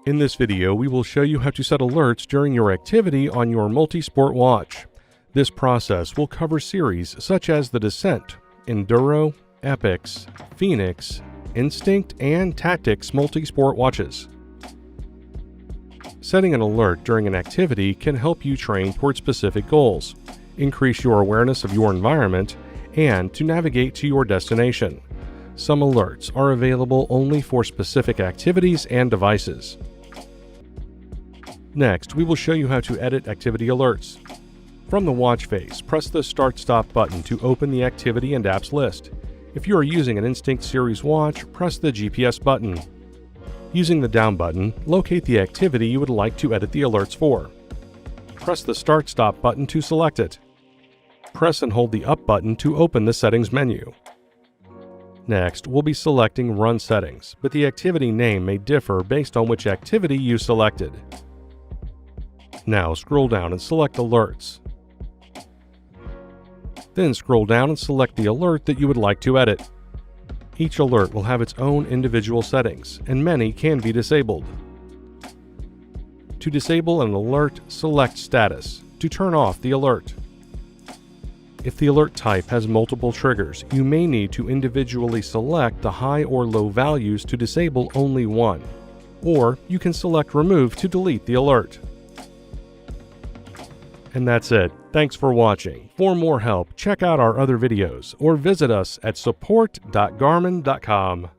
In this video, we will show you how to set alerts during your activity on your Multisport watch. This process will cover series such as the Descent, Enduro, Epix, Fenix, Instinct, and Tactix Multisport watches. Setting an alert during an activity can help you train toward specific goals, increase your awareness of your environment, and to navigate to your destination. Some alerts are available only for specific activities and devices. Next, we will show you how to edit activity alerts. From the watch face, press the Start-Stop button to open the activity and apps list. If you are using an Instinct series watch, press the GPS button. Using the down button, locate the activity you would like to edit the alerts for. Press the Start-Stop button to select it. Press and hold the up button to open the settings menu. Next, we'll be selecting Run Settings, but the activity name may differ based on which activity you selected. Now scroll down and select Alerts. Then scroll down and select the alert that you would like to edit. Each alert will have its own individual settings, and many can be disabled. To disable an alert, select Status to turn off the alert. If the alert type has multiple triggers, you may need to individually select the high or low values to disable only one, or you can select Remove to delete the alert. And that's it. Thanks for watching. For more help, check out our other videos or visit us at support.garmin.com.